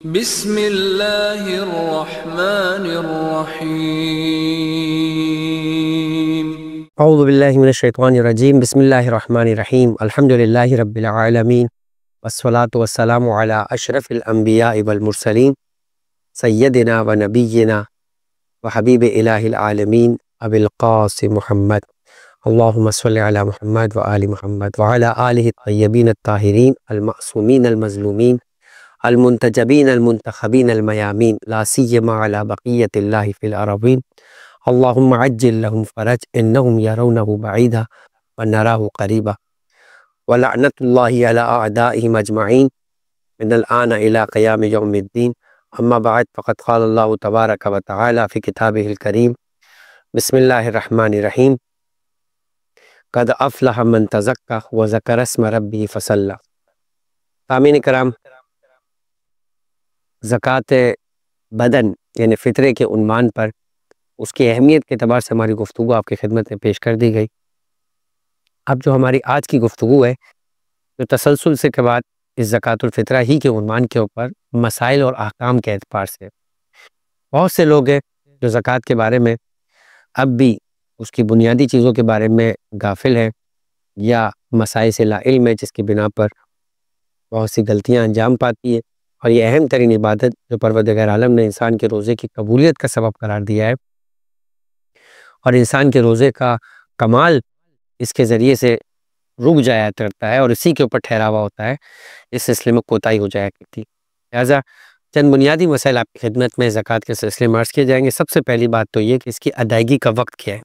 बिस्मिल्लाहिर्रहमानिर्रहीम। औज़ु बिल्लाहि मिनश्शैतानिर्रजीम। बिस्मिल्लाहिर्रहमानिर्रहीम। अल्हम्दुलिल्लाहि रब्बिल आलमीन वस्सलातु वस्सलामु अला अशरफिल अंबियाइ वल मुरसलीन सय्यदिना व नबिय्यिना व हबीब इलाहिल आलमीन अबिल क़ासिम मुहम्मद। अल्लाहुम्मा सल्लि अला मुहम्मद व आलि मुहम्मद व अला आलिहि तय्यबीन अत्ताहिरीन अल मासूमीन अल मज़लूमीन अल मुंतजबीन अल मुंतखबीन अल मयामीन ला सिय्यमा अला बक़ियतिल्लाहि फिल अरज़ीन। अल्लाहुम्मा अज्जिल लहुम फ़रज इन्नहुम यरौनहु बईदा व नराहु क़रीबा व लअनतुल्लाहि अला अअदाइहिम अजमईन मिनल आन इला क़ियाम यौमिद्दीन। अम्मा बअद फ़क़द क़ाल अल्लाहु तबारक व तआला फ़ी किताबिहिल करीम। बिस्मिल्लाहिर्रहमानिर्रहीम। क़द अफ़लह मन तज़क्का व ज़करा अस्म रब्बिही फ़सल्ला। सामीन कराम, ज़कात बदन यानी फ़ितरे के उन्वान पर उसकी अहमियत के एतबार से हमारी गुफ्तगू आपकी खिदमत में पेश कर दी गई। अब जो हमारी आज की गुफ्तगू है, जो तसलसल से के बाद इस ज़कातुल फ़ितरा ही के उन्वान के ऊपर मसाइल और अहकाम के एतबार से बहुत से लोग हैं जो ज़कात के बारे में अब भी उसकी बुनियादी चीज़ों के बारे में गाफिल हैं या मसाइल से लाइल्म है, जिसकी बिना पर बहुत सी गलतियाँ अंजाम पाती है। और ये अहम तरीन इबादत जो परवरदिगार आलम ने इंसान के रोज़े की कबूलियत का सबब करार दिया है और इंसान के रोज़े का कमाल इसके ज़रिए से रुक जाया करता है और इसी के ऊपर ठहरावा होता है, इस सिलसिले में कोताही हो जाया करती। लिहाजा चंद बुनियादी मसाइल आपकी खिदमत में ज़कात के सिलसिले में अर्ज़ किए जाएंगे। सबसे पहली बात तो ये कि इसकी अदायगी का वक्त क्या है।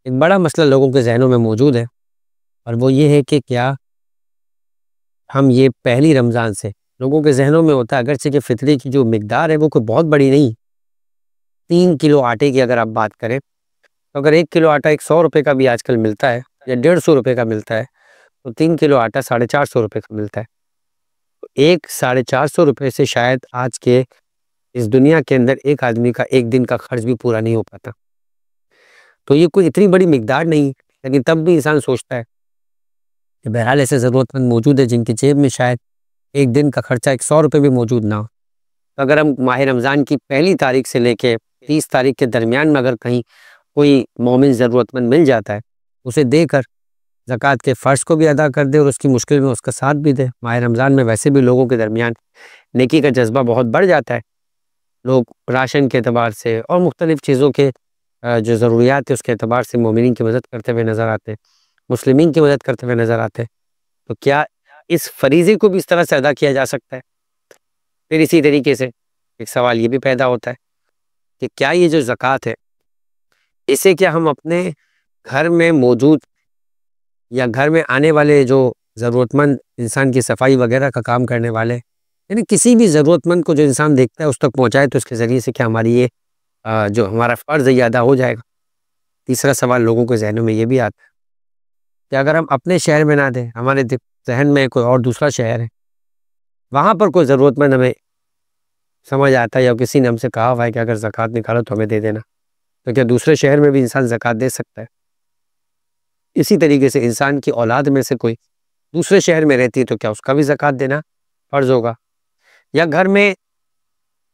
एक बड़ा मसला लोगों के जहनों में मौजूद है और वो ये है कि क्या हम ये पहली रमज़ान से लोगों के जहनों में होता है, अगरचे कि फ़ितरे की जो मिकदार है वो कोई बहुत बड़ी नहीं, 3 किलो आटे की अगर आप बात करें तो अगर 1 किलो आटा 100 रुपये का भी आजकल मिलता है या 150 रुपये का मिलता है, तो 3 किलो आटा 450 रुपये का मिलता है। तो 450 रुपये से शायद आज के इस दुनिया के अंदर एक आदमी का एक दिन का खर्च भी पूरा नहीं हो पाता। तो ये कोई इतनी बड़ी मिकदार नहीं, लेकिन तब भी इंसान सोचता है कि बहरहाल ऐसे ज़रूरतमंद मौजूद है जिनकी जेब में शायद एक दिन का खर्चा 100 रुपये भी मौजूद ना हो। तो अगर हम माह रमज़ान की पहली तारीख से लेके 30 तारीख के दरमियान में अगर कहीं कोई मोमिन ज़रूरतमंद मिल जाता है, उसे देकर ज़कात के फ़र्ज़ को भी अदा कर दे और उसकी मुश्किल में उसका साथ भी दे। माह रमज़ान में वैसे भी लोगों के दरमियान नेकी का जज्बा बहुत बढ़ जाता है। लोग राशन के एतबार से और मुख्तलिफ़ चीज़ों के जो ज़रूरियात है उसके एतबार से मोमिनीन की मदद करते हुए नज़र आते हैं, मुस्लिमीन की मदद करते हुए नज़र आते हैं। तो क्या इस फ़रीज़े को भी इस तरह से अदा किया जा सकता है? फिर इसी तरीके से एक सवाल ये भी पैदा होता है कि क्या ये जो ज़कात है, इसे क्या हम अपने घर में मौजूद या घर में आने वाले जो ज़रूरतमंद इंसान की सफाई वगैरह का काम करने वाले, यानी किसी भी ज़रूरतमंद को जो इंसान देखता है उस तक पहुँचाए, तो इसके ज़रिए से क्या हमारी ये जो हमारा फ़र्ज़ है ये अदा हो जाएगा? तीसरा सवाल लोगों के ज़हनों में ये भी आता है कि अगर हम अपने शहर में ना दें, हमारे ज़हन में कोई और दूसरा शहर है, वहाँ पर कोई ज़रूरतमंद हमें समझ आता है या किसी ने हमसे कहा हुआ है कि अगर ज़कात निकालो तो हमें दे देना, तो क्या दूसरे शहर में भी इंसान ज़कात दे सकता है? इसी तरीके से इंसान की औलाद में से कोई दूसरे शहर में रहती है तो क्या उसका भी ज़कात देना फ़र्ज़ होगा? या घर में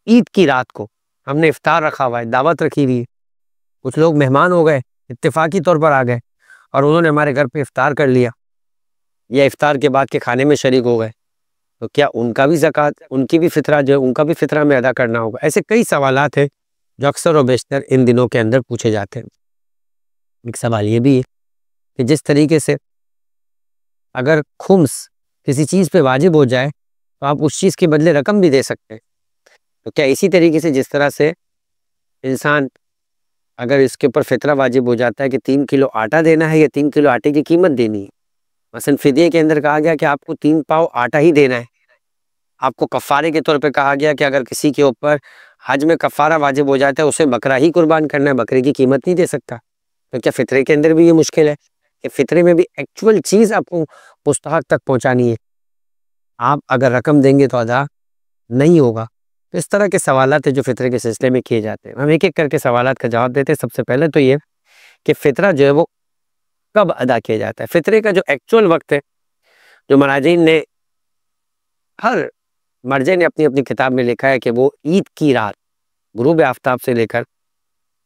ईद की रात को हमने इफ्तार रखा हुआ है, दावत रखी हुई है, कुछ लोग मेहमान हो गए, इत्तेफाकी तौर पर आ गए और उन्होंने हमारे घर पे इफ्तार कर लिया या इफ्तार के बाद के खाने में शरीक हो गए, तो क्या उनका भी ज़कात, उनकी भी फ़ितरा जो है उनका भी फ़ितरा में अदा करना होगा? ऐसे कई सवालात हैं जो अक्सर और बेशतर इन दिनों के अंदर पूछे जाते हैं। एक सवाल ये भी है कि जिस तरीके से अगर खुम्स किसी चीज़ पे वाजिब हो जाए तो आप उस चीज़ के बदले रकम भी दे सकते हैं। तो क्या इसी तरीके से जिस तरह से इंसान अगर इसके ऊपर फ़ितरा वाजिब हो जाता है कि 3 किलो आटा देना है या 3 किलो आटे की कीमत देनी है, मसलन फ़िदिये के अंदर कहा गया कि आपको 3 पाव आटा ही देना है। आपको कफ़ारे के तौर पे कहा गया कि अगर किसी के ऊपर हज में कफ़ारा वाजिब हो जाता है, उसे बकरा ही कुर्बान करना है, बकरे की कीमत नहीं दे सकता। तो क्या फ़ितरे के अंदर भी ये मुश्किल है कि फ़ितरे में भी एक्चुअल चीज़ आपको मुस्तहक़ तक पहुँचानी है? आप अगर रकम देंगे तो अदा नहीं होगा। तो इस तरह के सवालात हैं जो फ़ितरे के सिलसिले में किए जाते हैं। हम एक-एक करके सवालात का जवाब देते हैं। सबसे पहले तो ये कि फ़ितरा जो है वो कब अदा किया जाता है? फ़ितरे का जो एक्चुअल वक़्त है, जो मराजीन ने हर मर्जे ने अपनी अपनी किताब में लिखा है कि वो ईद की रात गुरूब आफ्ताब से लेकर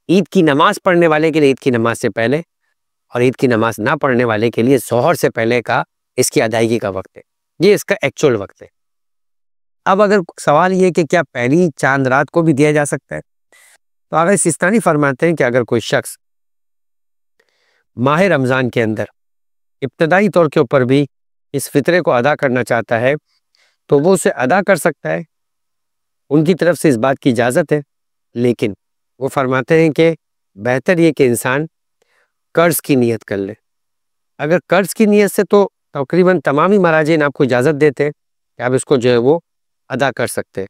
ईद की नमाज पढ़ने वाले के लिए ईद की नमाज से पहले और ईद की नमाज ना पढ़ने वाले के लिए ज़ोहर से पहले का इसकी अदायगी का वक्त है। ये इसका एक्चुअल वक्त है। अब अगर सवाल ये कि क्या पहली चांद रात को भी दिया जा सकता है, तो आगे सिस्तानी फरमाते हैं कि अगर कोई शख्स माह रमज़ान के अंदर इब्तदाई तौर के ऊपर भी इस फितरे को अदा करना चाहता है तो वो उसे अदा कर सकता है, उनकी तरफ से इस बात की इजाज़त है। लेकिन वो फरमाते हैं कि बेहतर ये कि इंसान कर्ज़ की नीयत कर ले। अगर कर्ज़ की नीयत से तो तकरीबन तमाम ही मराजिन आपको इजाज़त देते हैं कि आप इसको जो है वो अदा कर सकते हैं।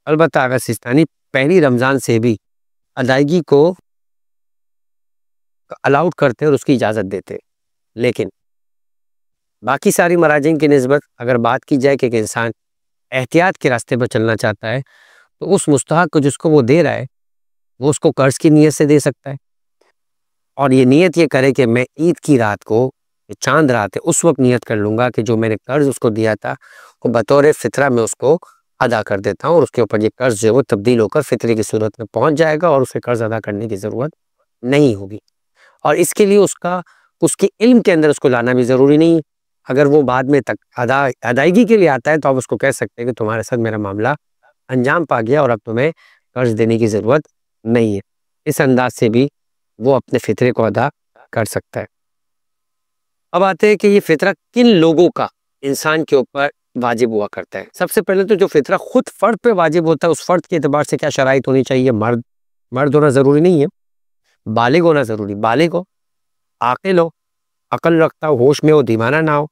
अलबत्ता अगर सिस्तानी पहली रमज़ान से भी अदायगी को अलाउड करते हैं और उसकी इजाज़त देते हैं। लेकिन बाकी सारी मराजिन की निस्बत अगर बात की जाए कि इंसान एहतियात के रास्ते पर चलना चाहता है तो उस मुस्तहक को जिसको वो दे रहा है वो उसको कर्ज़ की नीयत से दे सकता है और ये नीयत ये करे कि मैं ईद की रात को, चांद रात है, उस वक्त नीयत कर लूँगा कि जो मैंने कर्ज़ उसको दिया था वो बतौर फ़ितरा में उसको अदा कर देता हूँ और उसके ऊपर ये कर्ज़ जो है वो तब्दील होकर फ़ितरे की सूरत में पहुँच जाएगा और उसे कर्ज़ अदा करने की ज़रूरत नहीं होगी। और इसके लिए उसके इल्म के अंदर उसको लाना भी ज़रूरी नहीं है। अगर वो बाद में तक अदायगी के लिए आता है तो आप उसको कह सकते हैं कि तुम्हारे साथ मेरा मामला अंजाम पा गया और अब तुम्हें कर्ज़ देने की ज़रूरत नहीं है। इस अंदाज से भी वो अपने फ़ितरे को अदा कर सकता है। अब आते हैं कि ये फ़ितरा किन लोगों का इंसान के ऊपर वाजिब हुआ करता है। सबसे पहले तो जो फ़ितरा खुद फ़र्द पे वाजिब होता है उस फ़र्द के एतबार से क्या शराइत होनी चाहिए। मर्द होना ज़रूरी नहीं है, बालिग होना ज़रूरी, बालिग हो, आकिल हो, अकल रखता हो, होश में हो, दीवाना ना हो,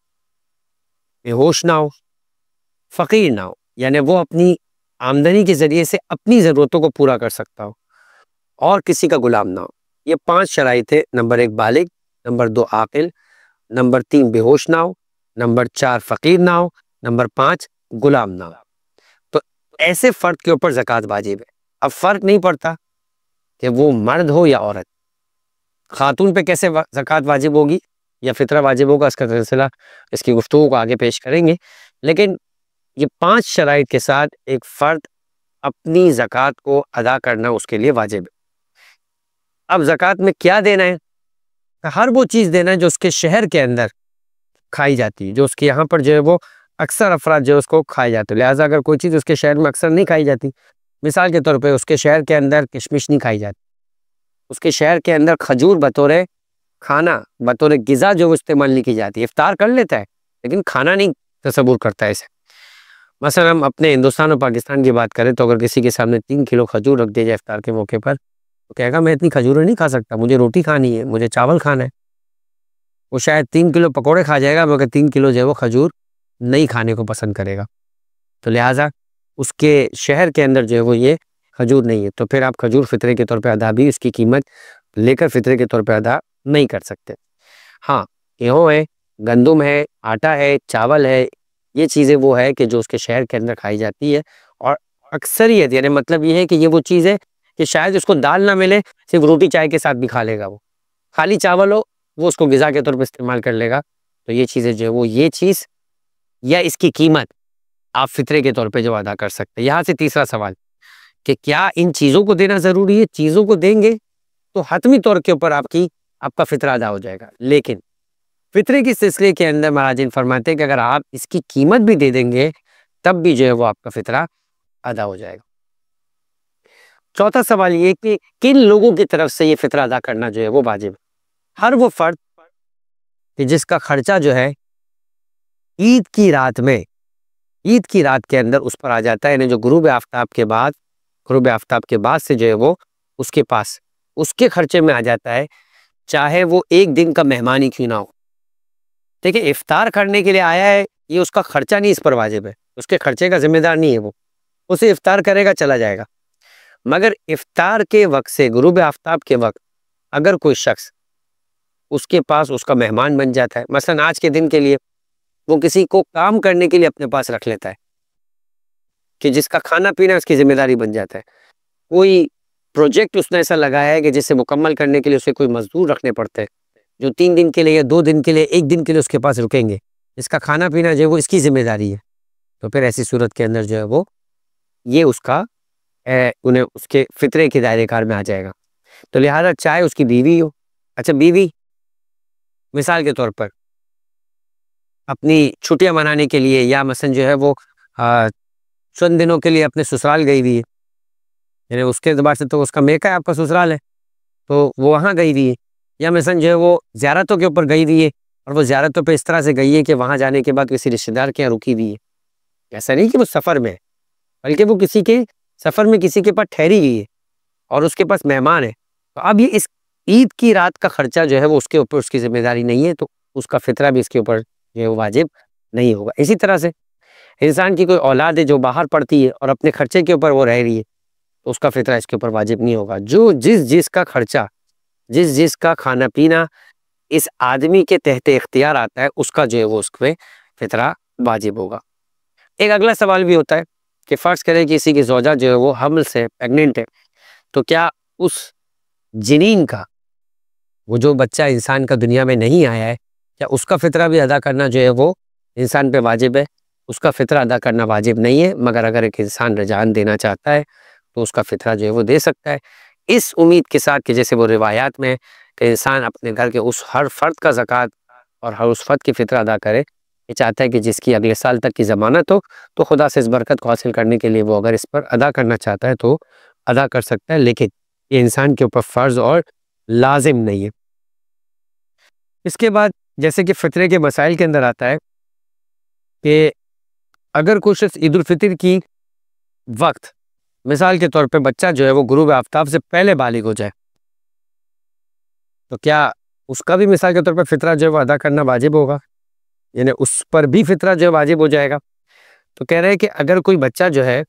बेहोश ना हो, फ़कीर ना हो, यानी वो अपनी आमदनी के ज़रिए से अपनी ज़रूरतों को पूरा कर सकता हो और किसी का गुलाम ना हो। ये 5 शराइत है। नंबर 1 बालिग, नंबर 2 आकिल, नंबर 3 बेहोश ना हो, नंबर 4 फ़कीर ना हो, नंबर 5 गुलाम ना हो। तो ऐसे फ़र्द के ऊपर ज़कात वाजिब है। अब फ़र्क नहीं पड़ता कि वो मर्द हो या औरत। खातून पे कैसे ज़कात वाजिब होगी या फ़ितरा वाजिब होगा, इसका सिलसिला इसकी गुफ्तगू को आगे पेश करेंगे। लेकिन ये 5 शराइत के साथ एक फ़र्द अपनी ज़कात को अदा करना उसके लिए वाजिब है। अब ज़कात में क्या देना है? हर वो चीज़ देना है जो उसके शहर के अंदर खाई जाती है, जो उसके यहाँ पर जो है वो अक्सर अफराद जो है उसको खाए जाते हैं। लिहाजा अगर कोई चीज़ उसके शहर में अक्सर नहीं खाई जाती, मिसाल के तौर पे उसके शहर के अंदर किशमिश नहीं खाई जाती, उसके शहर के अंदर खजूर बतौर खाना, बतौर ग़िज़ा जो इस्तेमाल नहीं की जाती। इफ्तार कर लेता है लेकिन खाना नहीं तसव्वुर करता है इसे। मसलन हम अपने हिंदुस्तान और पाकिस्तान की बात करें तो अगर किसी के सामने 3 किलो खजूर रख दिया जाए इफ्तार के मौके पर तो कहेगा मैं इतनी खजूरें नहीं खा सकता, मुझे रोटी खानी है, मुझे चावल खाना है। वो शायद 3 किलो पकौड़े खा जाएगा मगर 3 किलो जो है वो खजूर नहीं खाने को पसंद करेगा। तो लिहाजा उसके शहर के अंदर जो है वो ये खजूर नहीं है, तो फिर आप खजूर फ़ितरे के तौर पे अदा भी उसकी कीमत लेकर फ़ितरे के तौर पे अदा नहीं कर सकते। हाँ, गेहूँ है, गंदुम है, आटा है, चावल है, ये चीज़ें वो है कि जो उसके शहर के अंदर खाई जाती है और अक्सरियत यानी मतलब ये है कि ये वो चीज़ है कि शायद उसको दाल ना मिले, सिर्फ रोटी चाय के साथ भी खा लेगा वो। खाली चावल हो, वो उसको ग़िज़ा के तौर पे इस्तेमाल कर लेगा। तो ये चीज़ें जो है वो ये चीज़ या इसकी कीमत आप फ़ितरे के तौर पे जो अदा कर सकते हैं। यहाँ से तीसरा सवाल कि क्या इन चीज़ों को देना ज़रूरी है? चीज़ों को देंगे तो हतमी तौर के ऊपर आपका फ़ितरा अदा हो जाएगा। लेकिन फ़ितरे के सिलसिले के अंदर महाराजीन फरमाते हैं कि अगर आप इसकी कीमत भी दे देंगे तब भी जो है वो आपका फ़ितरा अदा हो जाएगा। चौथा सवाल ये कि किन लोगों की तरफ से ये फ़ितरा अदा करना जो है वो वाजिब है। हर वो फ़र्द कि जिसका खर्चा जो है ईद की रात के अंदर उस पर आ जाता है, यानी जो गुरूब आफ्ताब के बाद से जो है वो उसके पास उसके खर्चे में आ जाता है, चाहे वो एक दिन का मेहमान ही क्यों ना हो। देखिए, इफ्तार करने के लिए आया है, ये उसका खर्चा नहीं इस पर वाजिब है, उसके खर्चे का जिम्मेदार नहीं है वो, उसे इफ्तार करेगा चला जाएगा। मगर इफ्तार के वक्त से गुरूब आफ्ताब के वक्त अगर कोई शख्स उसके पास उसका मेहमान बन जाता है, मसलन आज के दिन के लिए वो किसी को काम करने के लिए अपने पास रख लेता है कि जिसका खाना पीना उसकी जिम्मेदारी बन जाता है। कोई प्रोजेक्ट उसने ऐसा लगाया है कि जिसे मुकम्मल करने के लिए उसे कोई मजदूर रखने पड़ते हैं जो 3 दिन के लिए या 2 दिन के लिए 1 दिन के लिए उसके पास रुकेंगे, इसका खाना पीना जो है वो इसकी जिम्मेदारी है। तो फिर ऐसी सूरत के अंदर जो है वो ये उसका उन्हें उसके फितरे के दायरेकार में आ जाएगा। तो लिहाजा चाहे उसकी बीवी हो, अच्छा बीवी मिसाल के तौर पर अपनी छुट्टियां मनाने के लिए या मसलन जो है वो चंद दिनों के लिए अपने ससुराल गई हुई है, यानी उसके एतबार से तो उसका मेका है, आपका ससुराल है, तो वो वहाँ गई हुई है, या मसलन जो है वो ज़ियारतों के ऊपर गई हुई है और वो ज़ियारतों पे इस तरह से गई है कि वहाँ जाने के बाद किसी रिश्तेदार के यहाँ रुकी हुई है। ऐसा नहीं कि वो सफ़र में है, बल्कि वो किसी के सफ़र में किसी के पास ठहरी हुई है और उसके पास मेहमान है। तो अब ये इस ईद की रात का खर्चा जो है वो उसके ऊपर उसकी ज़िम्मेदारी नहीं है, तो उसका फितरा भी इसके ऊपर जो है वो वाजिब नहीं होगा। इसी तरह से इंसान की कोई औलाद है जो बाहर पढ़ती है और अपने खर्चे के ऊपर वो रह रही है, तो उसका फितरा इसके ऊपर वाजिब नहीं होगा। जो जिस का खर्चा, जिस का खाना-पीना इस आदमी के तहत इख्तियार आता है, उसका जो है वो उसपे फितरा वाजिब होगा। एक अगला सवाल भी होता है कि फ़र्ज़ करें कि किसी की ज़ौजा जो है वो हम्ल से प्रेग्नेंट है, तो क्या उस जनीन का, वो जो बच्चा इंसान का दुनिया में नहीं आया है, क्या उसका फितरा भी अदा करना जो है वो इंसान पे वाजिब है? उसका फितरा अदा करना वाजिब नहीं है, मगर अगर एक इंसान रजान देना चाहता है, तो उसका फितरा जो है वो दे सकता है। इस उम्मीद के साथ कि जैसे वो रिवायात में कि इंसान अपने घर के उस हर फ़र्द का ज़कात और हर उस फ़र्द की फितरा अदा करे। ये चाहता है कि जिसकी अगले साल तक की ज़मानत हो, तो खुदा से इस बरकत को हासिल करने के लिए वो अगर इस पर अदा करना चाहता है, तो अदा कर सकता है, लेकिन ये इंसान के ऊपर फ़र्ज़ और लाज़िम नहीं है। इसके बाद जैसे कि फ़ितरे के मसाइल के अंदर आता है कि अगर कोई शख्स ईद उल फ़ितर की वक़्त, मिसाल के तौर पे बच्चा जो है वो गुरूब आफ्ताब से पहले बालिग हो जाए, तो क्या उसका भी मिसाल के तौर पे फितरा जो है वो अदा करना वाजिब होगा? यानी उस पर भी फितरा जो है वाजिब हो जाएगा? तो कह रहे हैं कि अगर कोई बच्चा जो है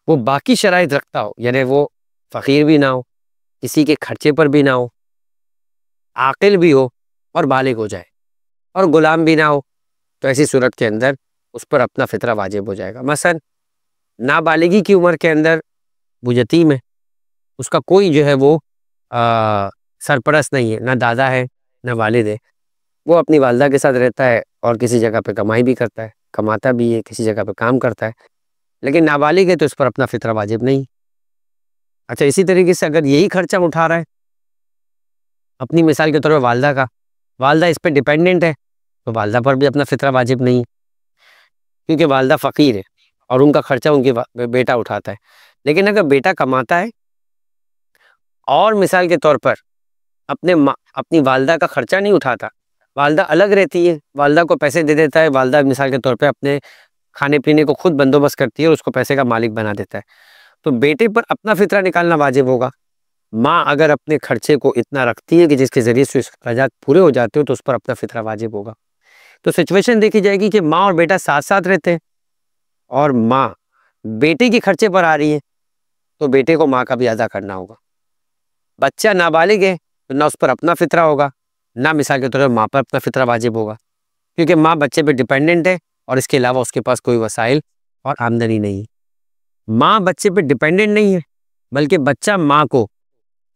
वो बाकी शराइत रखता हो, यानी वो फ़कीर भी ना हो, किसी के खर्चे पर भी ना हो, आकिल भी हो और बालिग हो जाए और गुलाम भी ना हो, तो ऐसी सूरत के अंदर उस पर अपना फितरा वाजिब हो जाएगा। मसलन नाबालिगी की उम्र के अंदर वो यतीम है, उसका कोई जो है वो सरपरस्त नहीं है, ना दादा है, ना वालिद है। वो अपनी वालिदा के साथ रहता है और किसी जगह पे कमाई भी करता है, कमाता भी है, किसी जगह पे काम करता है, लेकिन नाबालिग है तो इस पर अपना फितरा वाजिब नहीं। अच्छा, इसी तरीके से अगर यही खर्चा उठा रहा है, अपनी मिसाल के तौर पे वालिदा का, वालिदा इस पे डिपेंडेंट है, तो वालिदा पर भी अपना फितरा वाजिब नहीं, क्योंकि वालिदा फ़कीर है और उनका खर्चा उनके बेटा उठाता है। लेकिन अगर बेटा कमाता है और मिसाल के तौर पर अपनी वालिदा का खर्चा नहीं उठाता, वालिदा अलग रहती है, वालिदा को पैसे दे देता है, वालिदा मिसाल के तौर पे अपने खाने-पीने को खुद बंदोबस्त करती है और उसको पैसे का मालिक बना देता है, तो बेटे पर अपना फितरा निकालना वाजिब होगा। माँ अगर अपने खर्चे को इतना रखती है कि जिसके ज़रिए से उसके अखराजात पूरे हो जाते हो, तो उस पर अपना फितरा वाजिब होगा। तो सिचुएशन देखी जाएगी कि माँ और बेटा साथ-साथ रहते हैं और माँ बेटे के खर्चे पर आ रही है, तो बेटे को माँ का भी अदा करना होगा। बच्चा नाबालिग है, तो ना उस पर अपना फितरा होगा, ना मिसाल के तौर पर माँ पर अपना फितरा वाजिब होगा, क्योंकि माँ बच्चे पे डिपेंडेंट है और इसके अलावा उसके पास कोई वसाइल और आमदनी नहीं है। माँ बच्चे पे डिपेंडेंट नहीं है, बल्कि बच्चा माँ को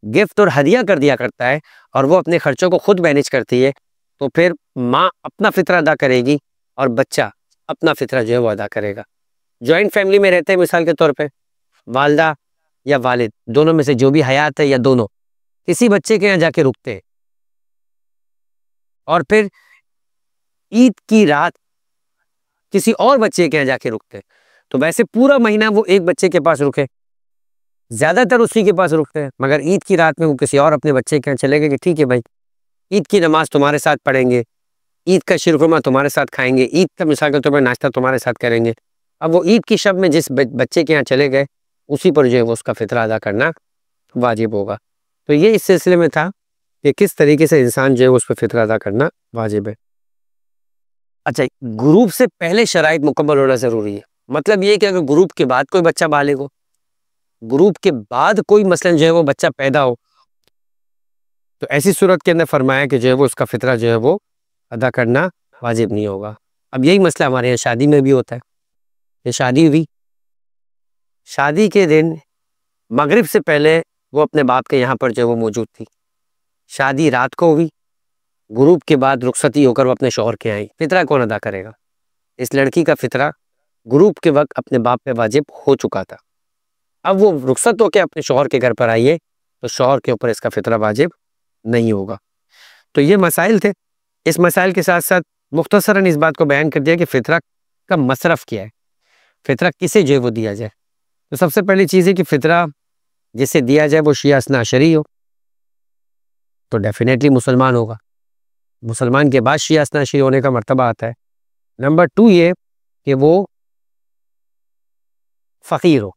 गिफ्ट और हदिया कर दिया करता है और वो अपने खर्चों को खुद मैनेज करती है, तो फिर माँ अपना फितरा अदा करेगी और बच्चा अपना फितरा जो है वो अदा करेगा। जॉइंट फैमिली में रहते हैं, मिसाल के तौर पे वालिदा या वालिद दोनों में से जो भी हयात है या दोनों किसी बच्चे के यहाँ जाके रुकते हैं और फिर ईद की रात किसी और बच्चे के यहाँ जाके रुकते हैं, तो वैसे पूरा महीना वो एक बच्चे के पास रुके, ज़्यादातर उसी के पास रुकते हैं, मगर ईद की रात में वो किसी और अपने बच्चे के यहाँ चले गए कि ठीक है भाई, ईद की नमाज़ तुम्हारे साथ पढ़ेंगे, ईद का शीरखुरमा तुम्हारे साथ खाएँगे, ईद का मिसाल के तौर पर नाश्ता तुम्हारे साथ करेंगे। अब वो ईद की शब में जिस बच्चे के यहाँ चले गए, उसी पर जो है वो उसका फितरा अदा करना वाजिब होगा। तो ये इस सिलसिले में था कि किस तरीके से इंसान जो है उस पे फितरा अदा करना वाजिब है। अच्छा, ग्रुप से पहले शराइत मुकम्मल होना ज़रूरी है। मतलब ये है कि अगर ग्रुप के बाद कोई बच्चा बालिग हो, ग्रुप के बाद कोई मसलन जो है वो बच्चा पैदा हो, तो ऐसी सूरत के अंदर फरमाया कि जो है वो उसका फितरा जो है वो अदा करना वाजिब नहीं होगा। अब यही मसला हमारे यहाँ शादी में भी होता है। ये शादी हुई, शादी के दिन मगरिब से पहले वो अपने बाप के यहाँ पर जो है वो मौजूद थी। शादी रात को हुई, ग्रुप के बाद रुखसती होकर वो अपने शौहर के आई, फितरा कौन अदा करेगा? इस लड़की का फितरा ग्रुप के वक्त अपने बाप पे वाजिब हो चुका था। अब वो रुखसत होकर अपने शौहर के घर पर आई है, तो शौहर के ऊपर इसका फितरा वाजिब नहीं होगा। तो ये मसाइल थे। इस मसाइल के साथ साथ मुख्तसरन इस बात को बयान कर दिया कि फितरा का मसरफ क्या है, फितरा किसे जो है वो दिया जाए। तो सबसे पहली चीज़ है कि फितरा जिसे दिया जाए वो शिया इस्ना अशरी हो, तो डेफिनेटली मुसलमान होगा। मुसलमान के बाद शिया इस्ना अशरी होने का मर्तबा आता है। नंबर 2 ये कि वो फ़कीर हो,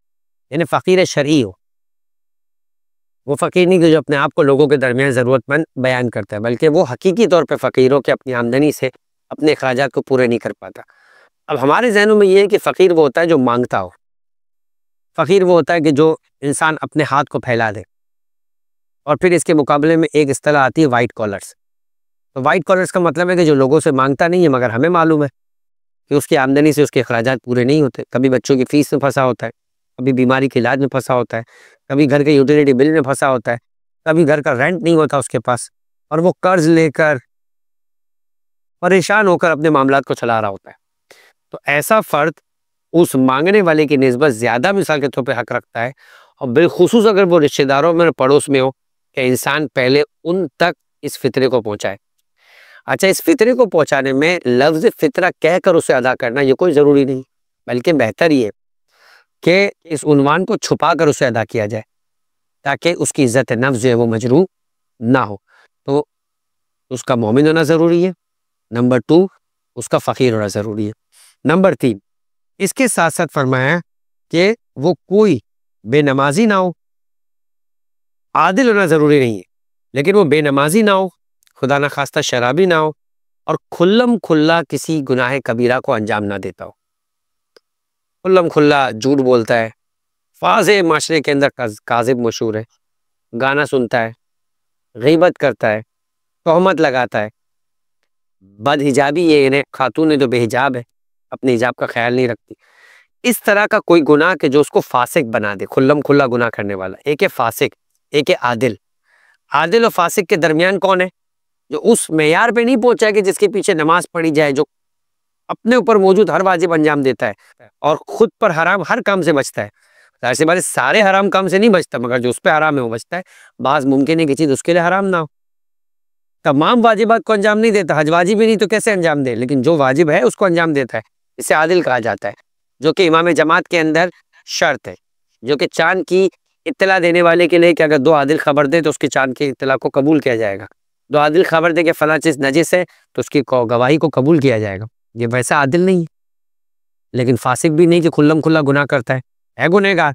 यानी फ़कीर शरई हो। वो फ़कीर नहीं कि जो अपने आप को लोगों के दरमियान ज़रूरतमंद बयान करता है, बल्कि वो हकीकी तौर पे फ़कीर हो कि अपनी आमदनी से अपने अखराजात को पूरे नहीं कर पाता। अब हमारे ज़हनों में ये है कि फ़कीर वो होता है जो मांगता हो, फ़कीर वो होता है कि जो इंसान अपने हाथ को फैला दे। और फिर इसके मुकाबले में एक इस्तिलाह आती है वाइट कॉलर्स। तो वाइट कॉलर्स का मतलब है कि जो लोगों से मांगता नहीं है, मगर हमें मालूम है कि उसकी आमदनी से उसके अखराजात पूरे नहीं होते। कभी बच्चों की फ़ीस में फँसा होता है, कभी बीमारी के इलाज में फँसा होता है, कभी घर के यूटिलिटी बिल में फँसा होता है, कभी घर का रेंट नहीं होता उसके पास, और वो कर्ज लेकर परेशान होकर अपने मामलात को चला रहा होता है। तो ऐसा फ़र्द उस मांगने वाले की निस्बत ज़्यादा मिसाल के तौर पे हक रखता है, और बिलखुसूस अगर वो रिश्तेदारों में पड़ोस में हो कि इंसान पहले उन तक इस फितरे को पहुँचाए। अच्छा, इस फितरे को पहुँचाने में लफ्ज़ फितरा कहकर उसे अदा करना ये कोई ज़रूरी नहीं, बल्कि बेहतर ये कि इस उन्वान को छुपा कर उसे अदा किया जाए, ताकि उसकी इज़्ज़त नफ्स जो है वो मजरूह ना हो। तो उसका मोमिन होना ज़रूरी है। नंबर 2 उसका फ़कीर होना ज़रूरी है। नंबर 3 इसके साथ साथ फरमाया कि वो कोई बेनमाजी ना हो। आदिल होना ज़रूरी नहीं है, लेकिन वो बेनमाजी ना हो, खुदा न खास्ता शराबी ना हो, और खुल्लम खुल्ला किसी गुनाह कबीरा को अंजाम ना देता हो। खुल्लम खुल्ला झूठ बोलता है, वाज़े माशरे के अंदर काज़िब मशहूर है, गाना सुनता है, गीबत करता है, तोहमत लगाता है, बदहिजाबी ये यानी खातून है जो बेहिजाब है, अपने हिजाब का ख्याल नहीं रखती। इस तरह का कोई गुनाह के जो उसको फासिक बना दे, खुल्लम खुल्ला गुनाह करने वाला। एक है फासिक, एक है आदिल। आदिल और फासिक के दरमियान कौन है? जो उस मेयार पे नहीं पहुंचा है कि जिसके पीछे नमाज पढ़ी जाए, जो अपने ऊपर मौजूद हर वाजिब अंजाम देता है और खुद पर हराम हर काम से बचता है। जाहिर सी बात है, सारे हराम काम से नहीं बचता, मगर जो उस पर हराम है वो बचता है। बाज मुमकिन है कि चीज़ उसके लिए हराम ना हो। तमाम वाजिबात को अंजाम नहीं देता, हज वाजिब ही नहीं तो कैसे अंजाम दे, लेकिन जो वाजिब है उसको अंजाम देता है। इसे आदिल कहा जाता है, जो कि इमाम जमात के अंदर शर्त है, जो कि चाँद की इत्तला देने वाले के लिए कि अगर 2 आदिल खबर दे तो उसकी चाँद की इत्तला को कबूल किया जाएगा। 2 आदिल खबर दे कि फलाँ चीज़ नजिस है तो उसकी गवाही को कबूल किया जाएगा। ये वैसा आदिल नहीं है, लेकिन फासिक भी नहीं कि खुल्लम खुल्ला गुनाह करता है गुनहगार।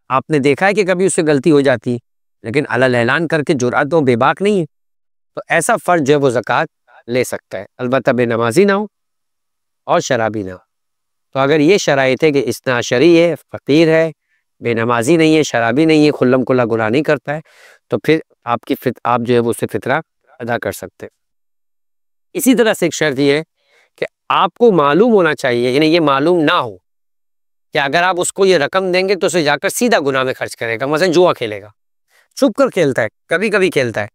आपने देखा है कि कभी उससे गलती हो जाती है, लेकिन अलल ऐलान करके जुर्अत तो बेबाक नहीं है। तो ऐसा फ़र्द जो है वो ज़कात ले सकता है, अलबत्ता बेनमाजी ना हो और शराबी ना हो। तो अगर ये शराइत है कि इस्ना अशरी है, फ़कीर है, बेनमाजी नहीं है, शराबी नहीं है, खुल्लम खुल्ला गुनाह नहीं करता है, तो फिर आप जो है वो उससे फितरा अदा कर सकते हैं। इसी तरह से एक शर्त ये है कि आपको मालूम होना चाहिए, यानी ये मालूम ना हो कि अगर आप उसको ये रकम देंगे तो उसे जाकर सीधा गुनाह में खर्च करेगा, मसलन जुआ खेलेगा। छुप कर खेलता है, कभी-कभी खेलता है,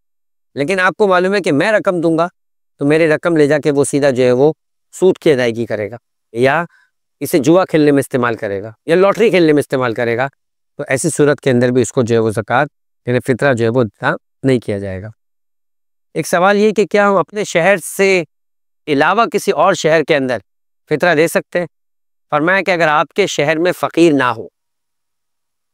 लेकिन आपको मालूम है कि मैं रकम दूँगा, तो मेरी रकम ले जाके वो सीधा जो है वो सूद की अदायगी करेगा, या इसे जुआ खेलने में इस्तेमाल करेगा, या लॉटरी खेलने में इस्तेमाल करेगा। तो ऐसी सूरत के अंदर भी इसको जो है वो ज़कात यानी फ़ितरा जो है वो अदा नहीं किया जाएगा। एक सवाल ये कि क्या हम अपने शहर से अलावा किसी और शहर के अंदर फ़ितरा दे सकते हैं? फरमाया कि अगर आपके शहर में फ़कीर ना हो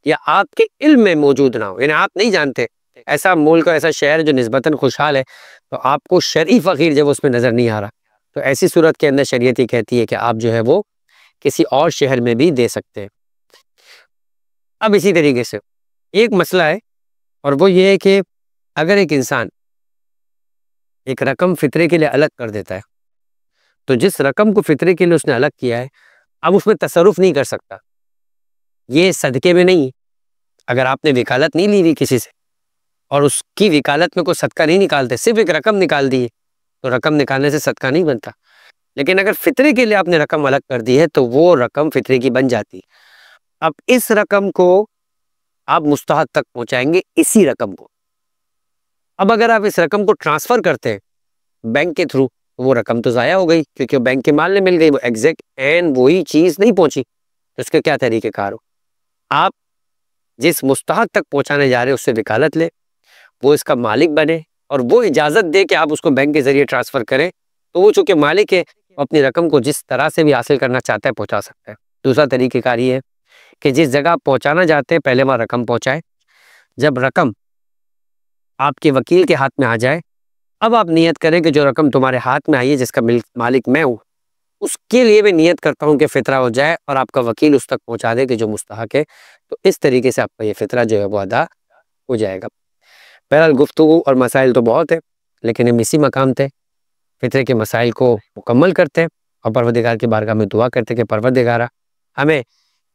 या आपके इल्म में मौजूद ना हो, यानी आप नहीं जानते, ऐसा मुल्क, ऐसा शहर जो निस्बतन खुशहाल है, तो आपको शरई फ़कीर जब उसमें नज़र नहीं आ रहा, तो ऐसी सूरत के अंदर शरीयत ये कहती है कि आप जो है वो किसी और शहर में भी दे सकते हैं। अब इसी तरीके से एक मसला है, और वो ये है कि अगर एक इंसान एक रकम फ़ितरे के लिए अलग कर देता है, तो जिस रकम को फ़ितरे के लिए उसने अलग किया है, अब उसमें तसर्रुफ़ नहीं कर सकता। ये सदक़े में नहीं है। अगर आपने वकालत नहीं ली हुई किसी से और उसकी वकालत में कोई सदका नहीं निकालते, सिर्फ़ एक रकम निकाल दी है, तो रकम निकालने से सदका नहीं बनता। लेकिन अगर फ़ितरे के लिए आपने रकम अलग कर दी है, तो वो रकम फ़ितरे की बन जाती है। अब इस रकम को आप मुस्तहक तक पहुँचाएँगे, इसी रकम को। अब अगर आप इस रकम को ट्रांसफ़र करते हैं बैंक के थ्रू, वो रकम तो ज़ाया हो गई क्योंकि वो बैंक के माल में मिल गई, वो एग्जैक्ट एंड वही चीज़ नहीं पहुंची। तो उसके क्या तरीक़ेकार हो? आप जिस मुस्तहक तक पहुंचाने जा रहे हैं उससे वकालत ले, वो इसका मालिक बने और वो इजाज़त दे कि आप उसको बैंक के ज़रिए ट्रांसफ़र करें, तो वो चूँकि मालिक है, अपनी रकम को जिस तरह से भी हासिल करना चाहता है पहुँचा सकता है। दूसरा तरीक़ेकार ये है कि जिस जगह आप पहुँचाना चाहते हैं पहले वहाँ रकम पहुँचाएँ। जब रकम आपके वकील के हाथ में आ जाए, अब आप नियत करें कि जो रकम तुम्हारे हाथ में आई है जिसका मालिक मैं हूँ, उसके लिए मैं नियत करता हूँ कि फ़ितरा हो जाए और आपका वकील उस तक पहुँचा दे कि जो मुस्तहक है। तो इस तरीके से आपका ये फ़ितरा जो है वो अदा हो जाएगा। बहरहाल गुफ्तगू और मसाइल तो बहुत है, लेकिन हम इसी मकाम पे फ़ितरे के मसाइल को मुकम्मल करते हैं और परवरदिगार की बारगाह में दुआ करते हैं कि परवरदिगारा हमें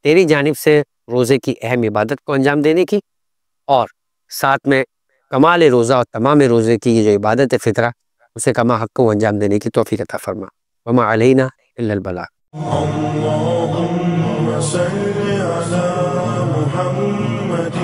तेरी जानिब से रोज़े की अहम इबादत को अंजाम देने की और साथ में कमाल रोज़ा और तमाम रोज़े की ये जो इबादत है फ़ितरा, उसे कमा हक़ को अंजाम देने की तौफ़ीक़ अता फ़रमा। वमा अलैना इल्लल बलाग। अल्लाहुम्मा सल्लि अला मुहम्मद।